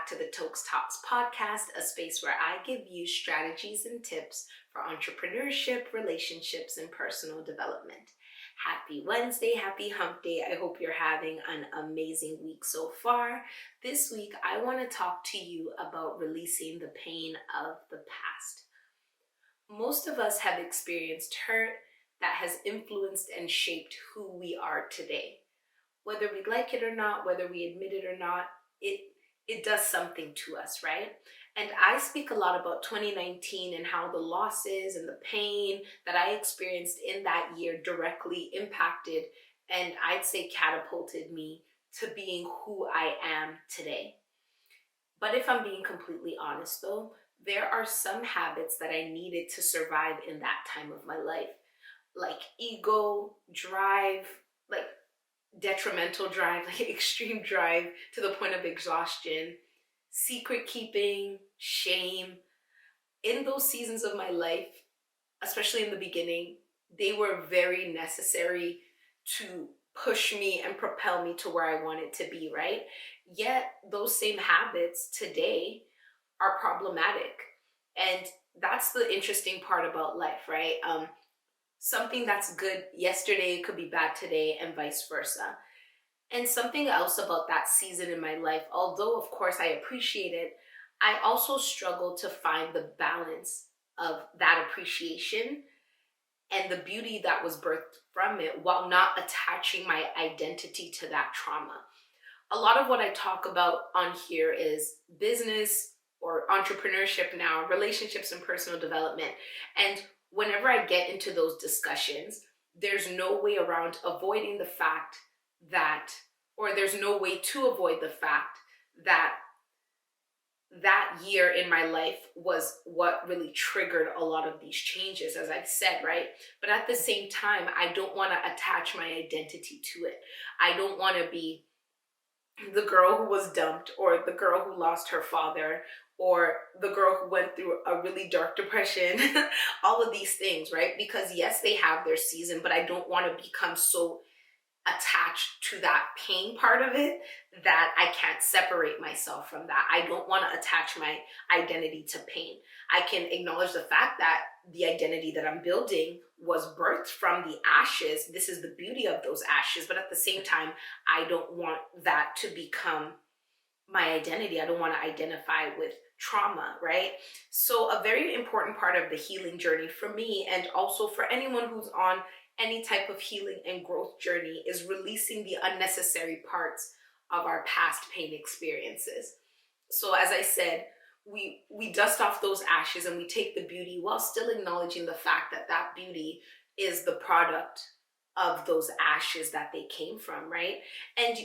back to the Toks Talks Podcast, a space where I give you strategies and tips for entrepreneurship, relationships, and personal development. Happy Wednesday, happy hump day. I hope you're having an amazing week so far. This week, I want to talk to you about releasing the pain of the past. Most of us have experienced hurt that has influenced and shaped who we are today. Whether we like it or not, whether we admit it or not, it does something to us, right? And I speak a lot about 2019 and how the losses and the pain that I experienced in that year directly impacted and I'd say catapulted me to being who I am today. But if I'm being completely honest though, there are some habits that I needed to survive in that time of my life, like ego, drive, like detrimental drive, like extreme drive to the point of exhaustion, secret keeping, shame. In those seasons of my life, especially in the beginning, they were very necessary to push me and propel me to where I wanted to be, right? Yet those same habits today are problematic. And that's the interesting part about life, right? Something that's good yesterday could be bad today and vice versa. And something else about that season in my life, although of course I appreciate it, I also struggle to find the balance of that appreciation and the beauty that was birthed from it while not attaching my identity to that trauma. A lot of what I talk about on here is business or entrepreneurship now, relationships and personal development. And whenever I get into those discussions, there's no way around avoiding the fact that, or there's no way to avoid the fact that that year in my life was what really triggered a lot of these changes, as I've said, right? But at the same time, I don't want to attach my identity to it. I don't want to be the girl who was dumped or the girl who lost her father or the girl who went through a really dark depression, all of these things, right? Because yes, they have their season, but I don't want to become so attached to that pain part of it that I can't separate myself from that. I don't want to attach my identity to pain. I can acknowledge the fact that the identity that I'm building was birthed from the ashes. This is the beauty of those ashes, but at the same time, I don't want that to become my identity. I don't want to identify with trauma, right? So a very important part of the healing journey for me, and also for anyone who's on any type of healing and growth journey, is releasing the unnecessary parts of our past pain experiences. So as I said, we dust off those ashes and we take the beauty while still acknowledging the fact that that beauty is the product of those ashes that they came from, right? And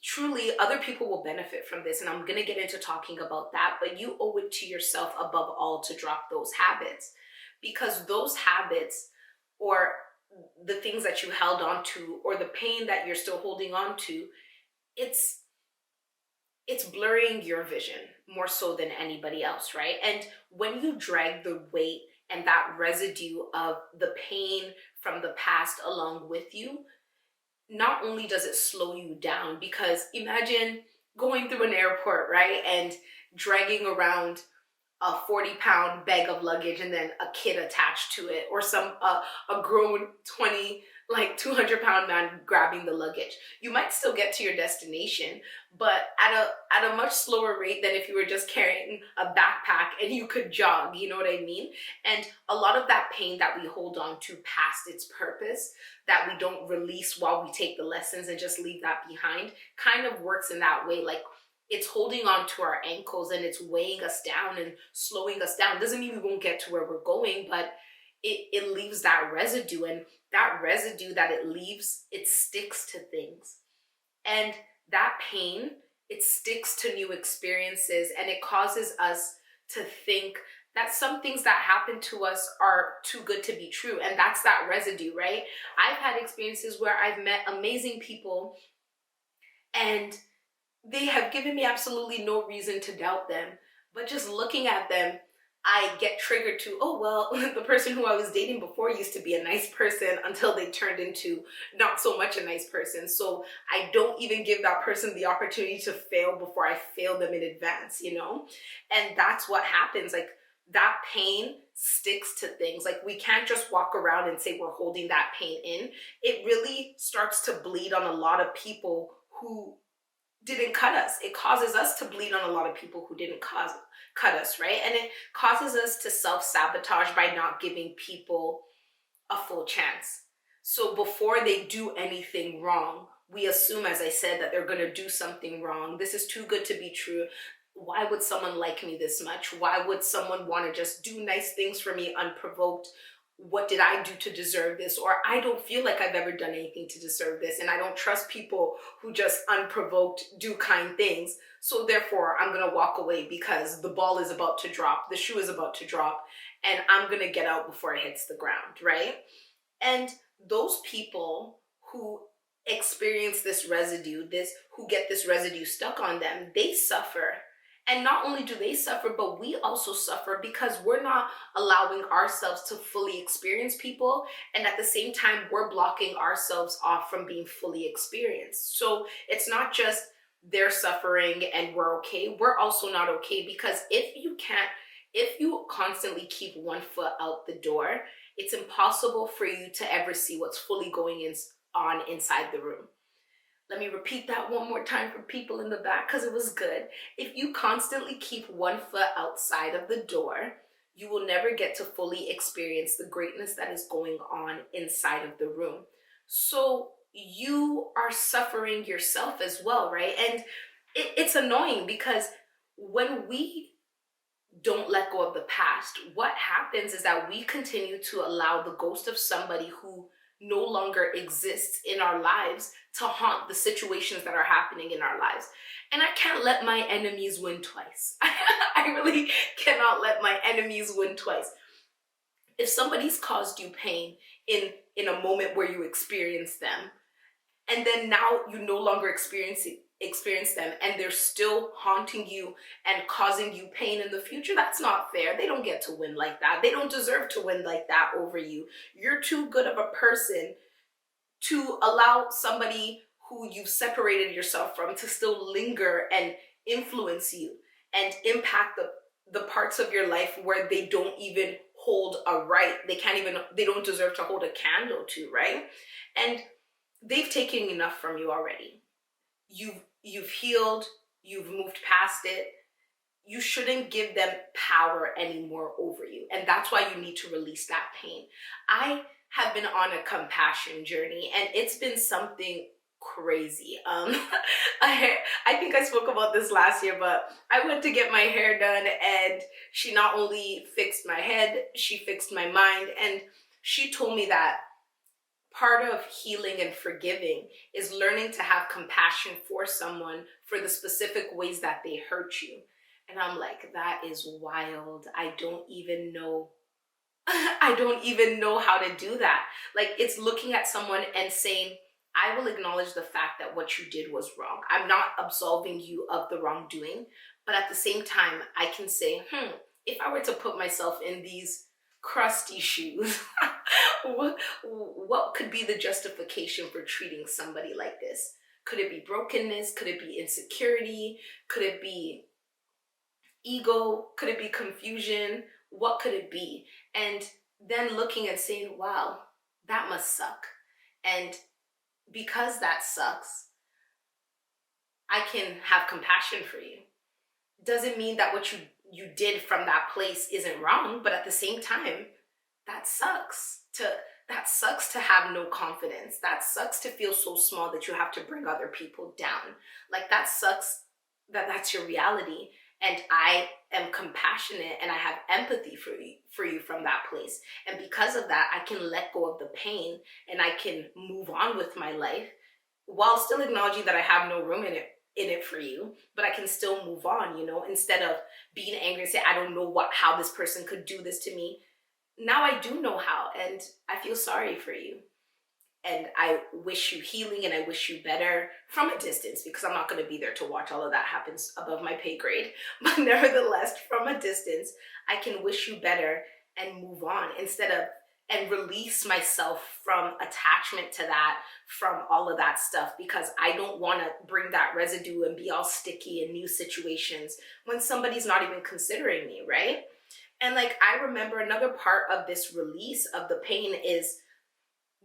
truly other people will benefit from this, and I'm going to get into talking about that, but you owe it to yourself above all to drop those habits, because those habits or the things that you held on to or the pain that you're still holding on to, it's blurring your vision more so than anybody else, right? And when you drag the weight and that residue of the pain from the past along with you, not only does it slow you down, because imagine going through an airport, right? And dragging around a 40-pound bag of luggage and then a kid attached to it, or a grown 200-pound man grabbing the luggage. You might still get to your destination, but at a much slower rate than if you were just carrying a backpack and you could jog, you know what I mean? And a lot of that pain that we hold on to past its purpose, that we don't release while we take the lessons and just leave that behind, kind of works in that way. Like, it's holding on to our ankles and it's weighing us down and slowing us down. Doesn't mean we won't get to where we're going, but it leaves that residue, and that residue that it leaves, it sticks to things. And that pain, it sticks to new experiences, and it causes us to think that some things that happen to us are too good to be true. And that's that residue, right? I've had experiences where I've met amazing people and they have given me absolutely no reason to doubt them. But just looking at them, I get triggered to, oh, well, the person who I was dating before used to be a nice person until they turned into not so much a nice person. So I don't even give that person the opportunity to fail before I fail them in advance, you know? And that's what happens. Like, that pain sticks to things. Like, we can't just walk around and say we're holding that pain in. It really starts to bleed on a lot of people who didn't cut us. It causes us to bleed on a lot of people who didn't cut us, right? And it causes us to self-sabotage by not giving people a full chance. So before they do anything wrong, we assume, as I said, that they're going to do something wrong. This is too good to be true. Why would someone like me this much? Why would someone want to just do nice things for me unprovoked? What did I do to deserve this? Or I don't feel like I've ever done anything to deserve this. And I don't trust people who just unprovoked do kind things. So therefore, I'm going to walk away because the ball is about to drop, the shoe is about to drop, and I'm going to get out before it hits the ground, right? And those people who experience this residue, who get this residue stuck on them, they suffer. And not only do they suffer, but we also suffer because we're not allowing ourselves to fully experience people. And at the same time, we're blocking ourselves off from being fully experienced. So it's not just they're suffering and we're okay. We're also not okay, because if you constantly keep one foot out the door, it's impossible for you to ever see what's fully going on inside the room. Let me repeat that one more time for people in the back because it was good. If you constantly keep one foot outside of the door, you will never get to fully experience the greatness that is going on inside of the room. So you are suffering yourself as well, right? And it's annoying because when we don't let go of the past, what happens is that we continue to allow the ghost of somebody who no longer exists in our lives to haunt the situations that are happening in our lives. And I can't let my enemies win twice. I really cannot let my enemies win twice. If somebody's caused you pain in a moment where you experience them, and then now you no longer experience them, and they're still haunting you and causing you pain in the future, that's not fair. They don't get to win like that. They don't deserve to win like that over you. You're too good of a person to allow somebody who you've separated yourself from to still linger and influence you and impact the parts of your life where they don't even hold a right. They don't deserve to hold a candle to, right? And they've taken enough from you already. You've healed, you've moved past it. You shouldn't give them power anymore over you. And that's why you need to release that pain. I have been on a compassion journey, and it's been something crazy. I think I spoke about this last year, but I went to get my hair done, and she not only fixed my head, she fixed my mind. And she told me that part of healing and forgiving is learning to have compassion for someone for the specific ways that they hurt you. And I'm like, that is wild. I don't even know how to do that. Like, it's looking at someone and saying, I will acknowledge the fact that what you did was wrong. I'm not absolving you of the wrongdoing, but at the same time, I can say, if I were to put myself in these crusty shoes, what could be the justification for treating somebody like this? Could it be brokenness? Could it be insecurity? Could it be ego? Could it be confusion? What could it be? And then looking and saying, wow, that must suck. And because that sucks, I can have compassion for you. Doesn't mean that what you did from that place isn't wrong, but at the same time, that sucks to have no confidence. That sucks to feel so small that you have to bring other people down. Like, that sucks that's your reality. And I am compassionate and I have empathy for you from that place. And because of that, I can let go of the pain and I can move on with my life while still acknowledging that I have no room in it for you, but I can still move on, instead of being angry and say, I don't know how this person could do this to me. Now I do know how, and I feel sorry for you. and I wish you healing and I wish you better from a distance, because I'm not going to be there to watch all of that happen above my pay grade. But nevertheless, from a distance, I can wish you better and move on instead of and release myself from attachment to that, from all of that stuff, because I don't want to bring that residue and be all sticky in new situations when somebody's not even considering me, right? And like, I remember another part of this release of the pain is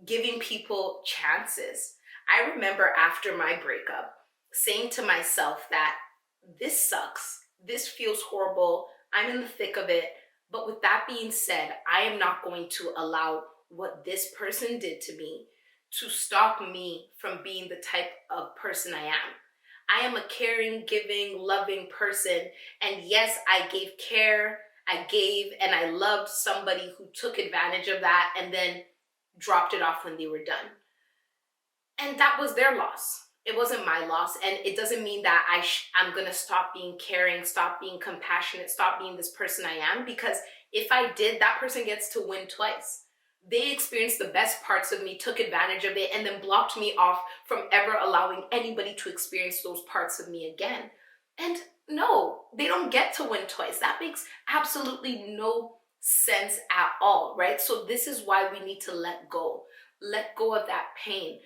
giving people chances. I remember after my breakup saying to myself that this sucks, this feels horrible, I'm in the thick of it. But with that being said, I am not going to allow what this person did to me to stop me from being the type of person I am. I am a caring, giving, loving person. And yes, I gave care, I gave, and I loved somebody who took advantage of that and then dropped it off when they were done. And that was their loss. It wasn't my loss. And it doesn't mean that I'm going to stop being caring, stop being compassionate, stop being this person I am. Because if I did, that person gets to win twice. They experienced the best parts of me, took advantage of it, and then blocked me off from ever allowing anybody to experience those parts of me again. And no, they don't get to win twice. That makes absolutely no sense at all, right? So this is why we need to let go. Let go of that pain.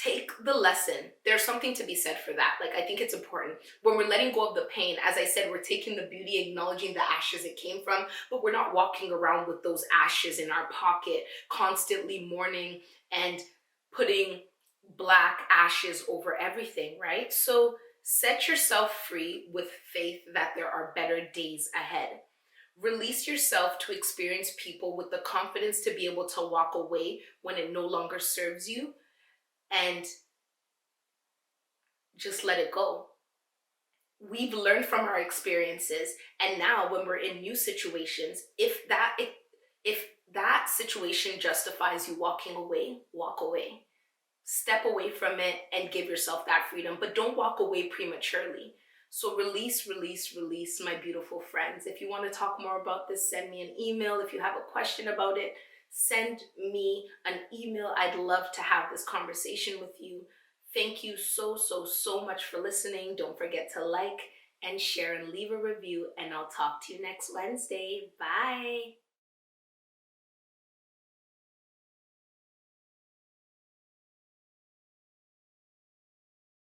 Take the lesson. There's something to be said for that. Like, I think it's important. When we're letting go of the pain, as I said, we're taking the beauty, acknowledging the ashes it came from, but we're not walking around with those ashes in our pocket, constantly mourning and putting black ashes over everything, right? So set yourself free with faith that there are better days ahead. Release yourself to experience people with the confidence to be able to walk away when it no longer serves you, and just let it go. We've learned from our experiences, and now when we're in new situations, if that situation justifies you walking away, walk away. Step away from it and give yourself that freedom, but don't walk away prematurely. So release, release, release, my beautiful friends. If you want to talk more about this, send me an email. If you have a question about it, send me an email. I'd love to have this conversation with you. Thank you so, so, so much for listening. Don't forget to like and share and leave a review, and I'll talk to you next Wednesday. Bye.